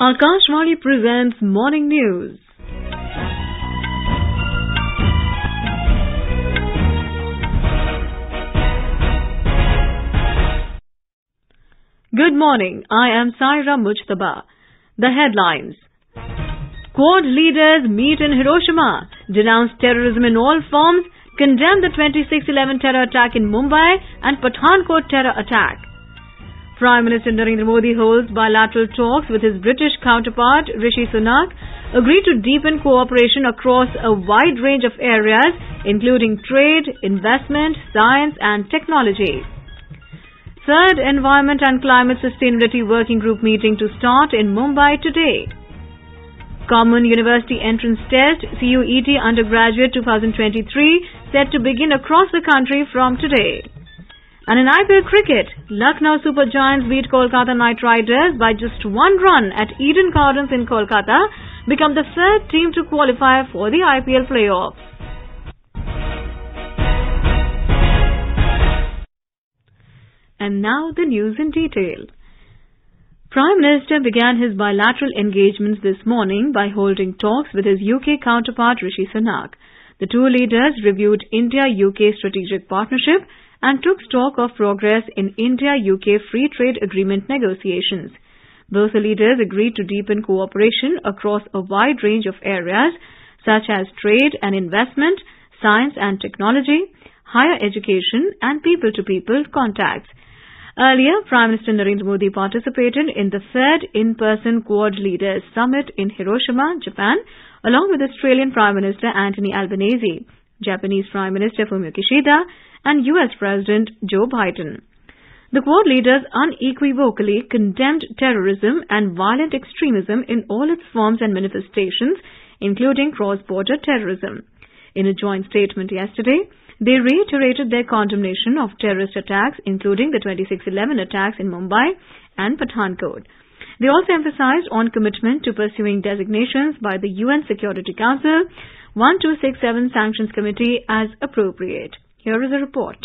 Akashvani presents Morning News. Good morning. I am Saira Mujtaba. The headlines. Quad leaders meet in Hiroshima, denounce terrorism in all forms, condemn the 26/11 terror attack in Mumbai and Pathankot terror attack. Prime Minister Narendra Modi holds bilateral talks with his British counterpart Rishi Sunak, agreed to deepen cooperation across a wide range of areas including trade, investment, science and technology. Third Environment and Climate Sustainability Working Group meeting to start in Mumbai today. Common University Entrance Test CUET Undergraduate 2023 set to begin across the country from today. And in IPL Cricket, Lucknow Super Giants beat Kolkata Knight Riders by just one run at Eden Gardens in Kolkata, become the third team to qualify for the IPL playoffs. And now the news in detail. Prime Minister began his bilateral engagements this morning by holding talks with his UK counterpart Rishi Sunak. The two leaders reviewed India-UK strategic partnership and took stock of progress in India-UK free trade agreement negotiations. Both the leaders agreed to deepen cooperation across a wide range of areas such as trade and investment, science and technology, higher education and people-to-people contacts. Earlier, Prime Minister Narendra Modi participated in the third in-person Quad Leaders Summit in Hiroshima, Japan, along with Australian Prime Minister Anthony Albanese, Japanese Prime Minister Fumio Kishida and US President Joe Biden. The Quad leaders unequivocally condemned terrorism and violent extremism in all its forms and manifestations, including cross-border terrorism. In a joint statement yesterday, they reiterated their condemnation of terrorist attacks, including the 26/11 attacks in Mumbai and Pathankot. They also emphasized on commitment to pursuing designations by the UN Security Council 1267 Sanctions Committee as appropriate. Here is a report.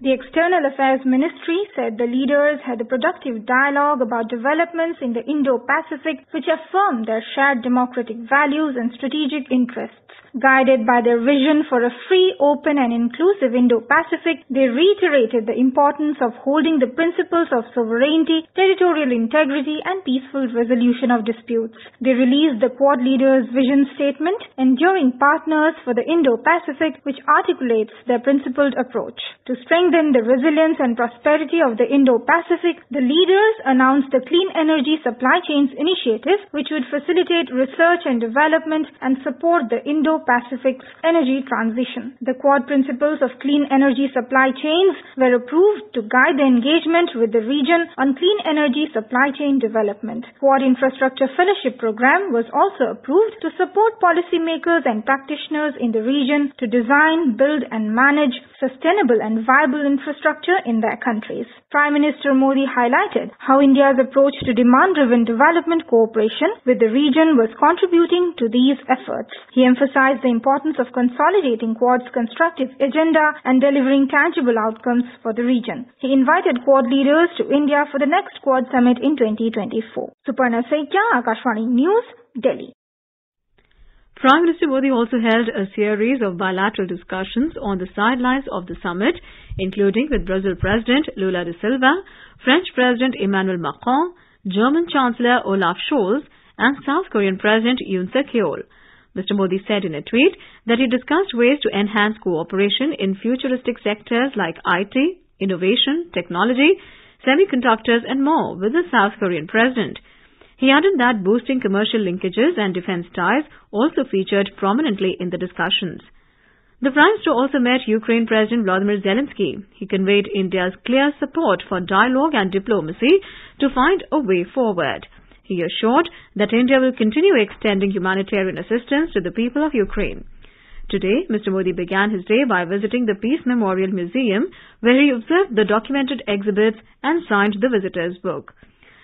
The External Affairs Ministry said the leaders had a productive dialogue about developments in the Indo-Pacific which affirmed their shared democratic values and strategic interests. Guided by their vision for a free, open and inclusive Indo-Pacific, they reiterated the importance of holding the principles of sovereignty, territorial integrity and peaceful resolution of disputes. They released the Quad leaders' vision statement, Enduring Partners for the Indo-Pacific, which articulates their principled approach. To strengthen the resilience and prosperity of the Indo-Pacific, the leaders announced the Clean Energy Supply Chains Initiative, which would facilitate research and development and support the Indo-Pacific's energy transition. The Quad principles of clean energy supply chains were approved to guide the engagement with the region on clean energy supply chain development. Quad Infrastructure Fellowship Program was also approved to support policymakers and practitioners in the region to design, build and manage sustainable and viable infrastructure in their countries. Prime Minister Modi highlighted how India's approach to demand-driven development cooperation with the region was contributing to these efforts. He emphasized the importance of consolidating Quad's constructive agenda and delivering tangible outcomes for the region. He invited Quad leaders to India for the next Quad Summit in 2024. Suparna Saikia, Akashvani News, Delhi. Prime Minister Modi also held a series of bilateral discussions on the sidelines of the summit, including with Brazil President Lula da Silva, French President Emmanuel Macron, German Chancellor Olaf Scholz, and South Korean President Yoon Suk-yeol. Mr. Modi said in a tweet that he discussed ways to enhance cooperation in futuristic sectors like IT, innovation, technology, semiconductors and more with the South Korean president. He added that boosting commercial linkages and defense ties also featured prominently in the discussions. The Prime Minister also met Ukraine President Volodymyr Zelensky. He conveyed India's clear support for dialogue and diplomacy to find a way forward. He assured that India will continue extending humanitarian assistance to the people of Ukraine. Today, Mr. Modi began his day by visiting the Peace Memorial Museum, where he observed the documented exhibits and signed the visitor's book.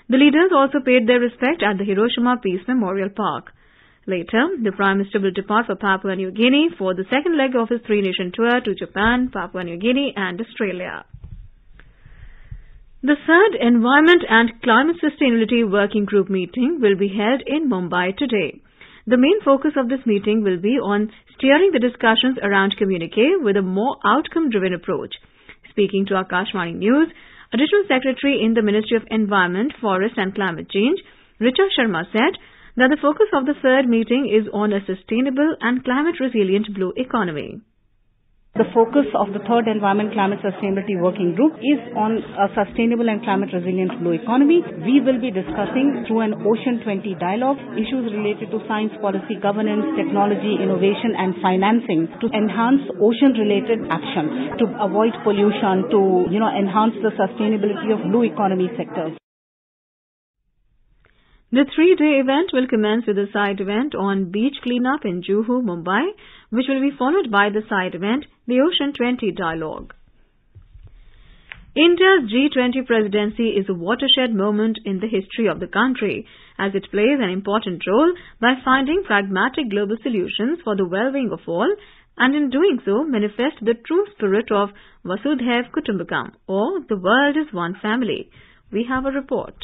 The leaders also paid their respect at the Hiroshima Peace Memorial Park. Later, the Prime Minister will depart for Papua New Guinea for the second leg of his three-nation tour to Japan, Papua New Guinea and Australia. The third Environment and Climate Sustainability Working Group meeting will be held in Mumbai today. The main focus of this meeting will be on steering the discussions around communique with a more outcome-driven approach. Speaking to Akashvani News, Additional Secretary in the Ministry of Environment, Forest and Climate Change, Richa Sharma said that the focus of the third meeting is on a sustainable and climate-resilient blue economy. The focus of the third Environment Climate Sustainability Working Group is on a sustainable and climate-resilient blue economy. We will be discussing through an Ocean 20 dialogue issues related to science policy, governance, technology, innovation and financing to enhance ocean-related action, to avoid pollution, to enhance the sustainability of blue economy sectors. The 3-day event will commence with a side event on beach cleanup in Juhu, Mumbai, which will be followed by the side event, the Ocean 20 Dialogue. India's G20 presidency is a watershed moment in the history of the country, as it plays an important role by finding pragmatic global solutions for the well-being of all, and in doing so manifest the true spirit of Vasudhaiv Kutumbakam, or the world is one family. We have a report.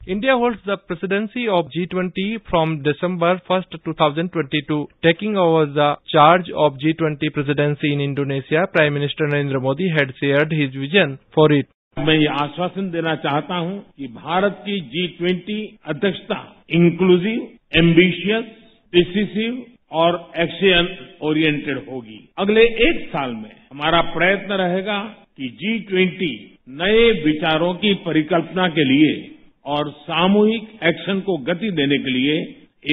India holds the presidency of G20 from December 1st, 2022. Taking over the charge of G20 presidency in Indonesia, Prime Minister Narendra Modi had shared his vision for it. मैं ये आश्वासन देना चाहता हूं कि भारत की G20 अध्यक्षता inclusive, ambitious, decisive और एक्शन ओरिएंटेड होगी। अगले एक साल में हमारा प्रयत्न रहेगा कि G20 नए विचारों की परिकल्पना के लिए और सामूहिक एक्शन को गति देने के लिए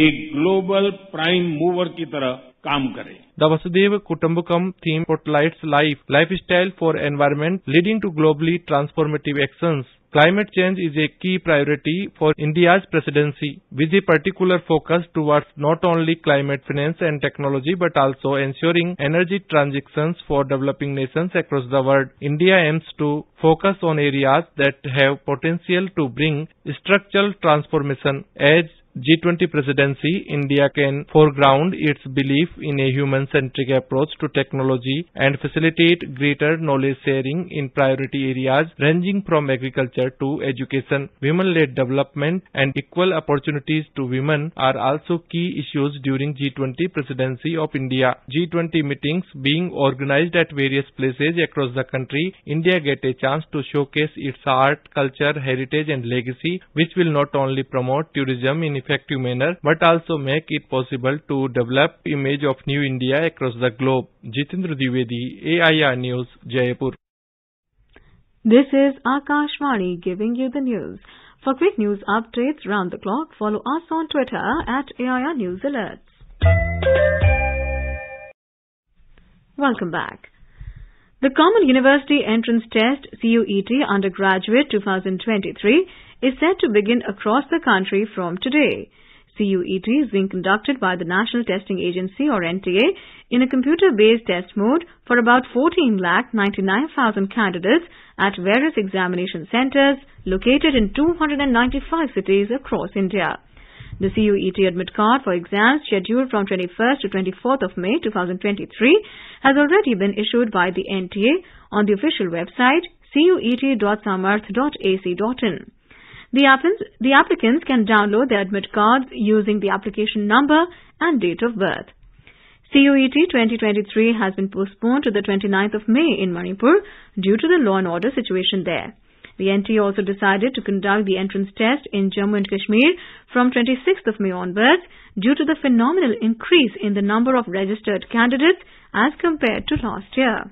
एक ग्लोबल प्राइम मूवर की तरह काम करे। The Vasudhaiv Kutumbakam theme spotlights lifestyle for environment leading to globally transformative actions. Climate change is a key priority for India's presidency, with a particular focus towards not only climate finance and technology but also ensuring energy transitions for developing nations across the world. India aims to focus on areas that have potential to bring structural transformation. As G20 presidency, India can foreground its belief in a human-centric approach to technology and facilitate greater knowledge sharing in priority areas ranging from agriculture to education. Women-led development and equal opportunities to women are also key issues during G20 presidency of India. G20 meetings being organized at various places across the country, India gets a chance to showcase its art, culture, heritage and legacy, which will not only promote tourism in effective manner but also make it possible to develop image of New India across the globe. Jitendra Dwivedi, AIR News, Jaipur. This is Akashvani giving you the news. For quick news updates round the clock, follow us on Twitter at AIR News Alerts. Welcome back. The Common University Entrance Test CUET Undergraduate 2023 is set to begin across the country from today. CUET is being conducted by the National Testing Agency or NTA in a computer-based test mode for about 14,99,000 candidates at various examination centres located in 295 cities across India. The CUET admit card for exams scheduled from 21st to 24th of May 2023 has already been issued by the NTA on the official website cuet.samarth.ac.in. The applicants can download their admit cards using the application number and date of birth. CUET 2023 has been postponed to the 29th of May in Manipur due to the law and order situation there. The NTA also decided to conduct the entrance test in Jammu and Kashmir from 26th of May onwards due to the phenomenal increase in the number of registered candidates as compared to last year.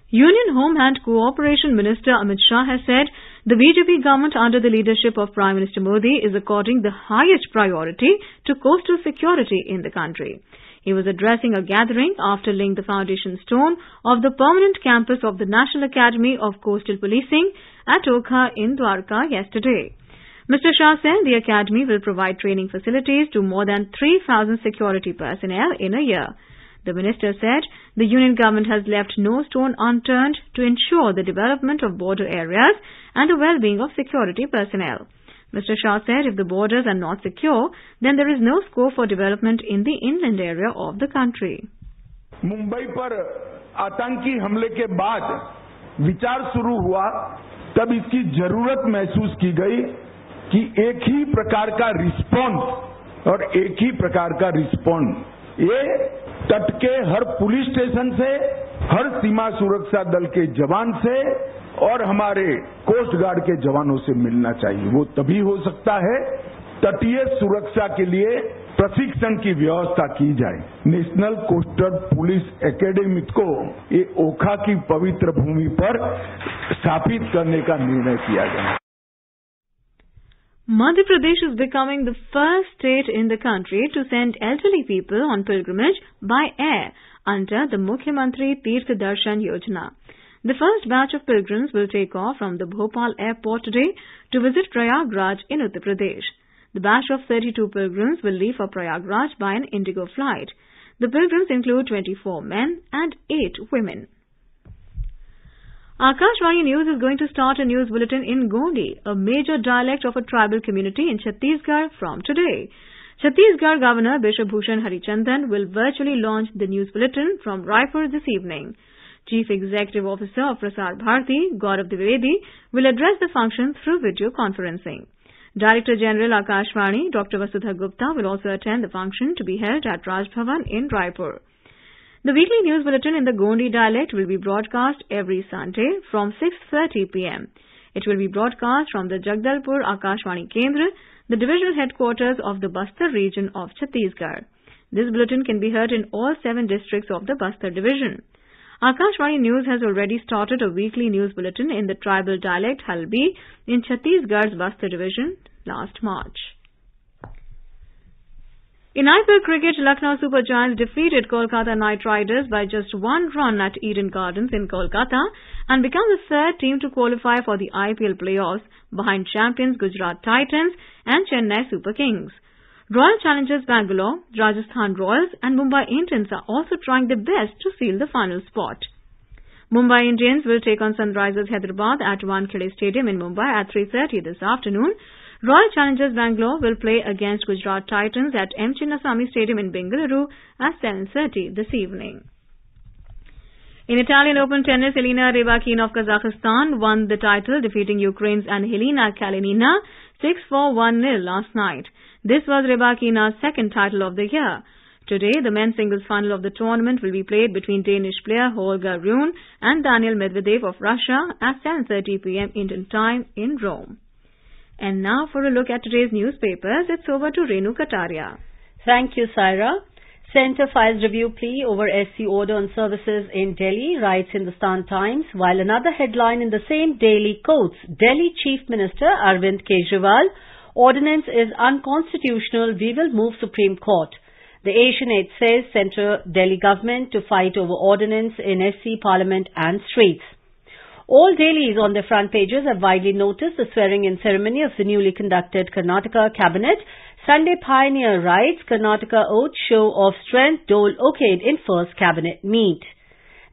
Union Home and Cooperation Minister Amit Shah has said the BJP government under the leadership of Prime Minister Modi is according the highest priority to coastal security in the country. He was addressing a gathering after laying the foundation stone of the permanent campus of the National Academy of Coastal Policing at Okha in Dwarka yesterday. Mr. Shah said the academy will provide training facilities to more than 3,000 security personnel in a year. The minister said the union government has left no stone unturned to ensure the development of border areas and the well-being of security personnel. Mr. Shah said if the borders are not secure, then there is no scope for development in the inland area of the country. Mumbai पर आतंकी हमले के बाद विचार शुरू हुआ तब इसकी जरूरत महसूस की गई कि एक ही प्रकार का रिस्पॉन्स और एक ही प्रकार का रिस्पॉन्ड ये तट के हर पुलिस स्टेशन से, हर सीमा सुरक्षा दल के जवान से और हमारे कोस्ट गार्ड के जवानों से मिलना चाहिए। वो तभी हो सकता है तटीय सुरक्षा के लिए प्रशिक्षण की व्यवस्था की जाए। नेशनल कोस्टल पुलिस एकेडमी को ये ओखा की पवित्र भूमि पर स्थापित करने का निर्णय किया गया। Madhya Pradesh is becoming the first state in the country to send elderly people on pilgrimage by air under the Mukhyamantri Tirth Darshan Yojana. The first batch of pilgrims will take off from the Bhopal airport today to visit Prayagraj in Uttar Pradesh. The batch of 32 pilgrims will leave for Prayagraj by an Indigo flight. The pilgrims include 24 men and 8 women. Akashvani News is going to start a news bulletin in Gondi, a major dialect of a tribal community in Chhattisgarh from today. Chhattisgarh Governor Bishop Bhushan Harichandan will virtually launch the news bulletin from Raipur this evening. Chief Executive Officer of Prasar Bharati, Gaurav Dwivedi, will address the function through video conferencing. Director General Akashvani, Dr. Vasudha Gupta, will also attend the function to be held at Raj Bhavan in Raipur. The weekly news bulletin in the Gondi dialect will be broadcast every Sunday from 6:30 p.m. It will be broadcast from the Jagdalpur Akashvani Kendra, the divisional headquarters of the Bastar region of Chhattisgarh. This bulletin can be heard in all 7 districts of the Bastar division. Akashvani News has already started a weekly news bulletin in the tribal dialect Halbi in Chhattisgarh's Bastar division last March. In IPL Cricket, Lucknow Super Giants defeated Kolkata Knight Riders by just 1 run at Eden Gardens in Kolkata and become the 3rd team to qualify for the IPL playoffs behind champions Gujarat Titans and Chennai Super Kings. Royal Challengers Bangalore, Rajasthan Royals and Mumbai Indians are also trying their best to seal the final spot. Mumbai Indians will take on Sunrisers Hyderabad at Wankhede Stadium in Mumbai at 3:30 this afternoon. Royal Challengers Bangalore will play against Gujarat Titans at M. Chinnaswamy Stadium in Bengaluru at 7:30 this evening. In Italian Open tennis, Elena Rybakina of Kazakhstan won the title, defeating Ukraine's Anhelina Kalinina 6-4-1-0 last night. This was Rybakina's 2nd title of the year. Today, the men's singles final of the tournament will be played between Danish player Holger Rune and Daniil Medvedev of Russia at 7:30 p.m. Indian time in Rome. And now for a look at today's newspapers, it's over to Renu Kataria. Thank you, Saira. Centre files review plea over SC order on services in Delhi, writes Hindustan Times, while another headline in the same daily quotes Delhi Chief Minister Arvind Kejriwal, ordinance is unconstitutional, we will move Supreme Court. The Asian Age says Central Delhi government to fight over ordinance in SC Parliament and streets. All dailies on their front pages have widely noticed the swearing-in ceremony of the newly conducted Karnataka cabinet. Sunday Pioneer writes, Karnataka oath show of strength, Dole okayed in first cabinet meet.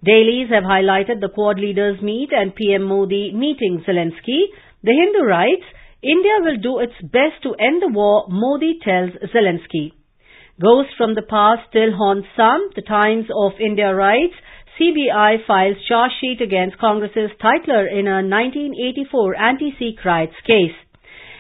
Dailies have highlighted the Quad leaders meet and PM Modi meeting Zelensky. The Hindu writes, India will do its best to end the war, Modi tells Zelensky. Ghosts from the past still haunt some. The Times of India writes, CBI files charge sheet against Congress's Titler in a 1984 anti-Sikh riots case.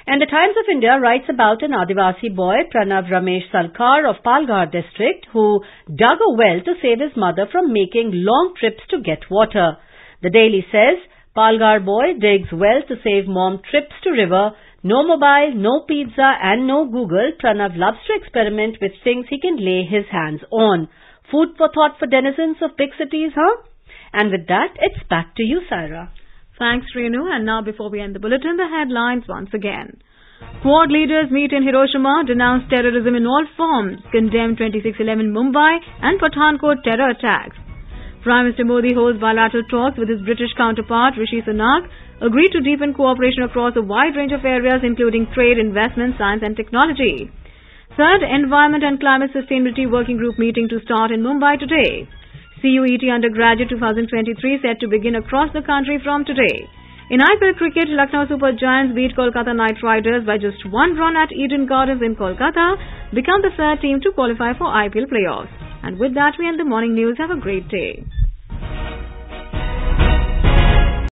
And the Times of India writes about an Adivasi boy, Pranav Ramesh Salkar of Palghar district, who dug a well to save his mother from making long trips to get water. The Daily says, Palghar boy digs well to save mom trips to river. No mobile, no pizza and no Google. Pranav loves to experiment with things he can lay his hands on. Food for thought for denizens of big cities, huh? And with that, it's back to you, Saira. Thanks, Renu. And now, before we end the bulletin, the headlines once again. Quad leaders meet in Hiroshima, denounce terrorism in all forms, condemn 26/11 Mumbai and Pathankot terror attacks. Prime Minister Modi holds bilateral talks with his British counterpart, Rishi Sunak, agreed to deepen cooperation across a wide range of areas, including trade, investment, science and technology. Third Environment and Climate Sustainability Working Group meeting to start in Mumbai today. CUET Undergraduate 2023 set to begin across the country from today. In IPL Cricket, Lucknow Super Giants beat Kolkata Knight Riders by just 1 run at Eden Gardens in Kolkata, become the 3rd team to qualify for IPL playoffs. And with that, we end the morning news. Have a great day.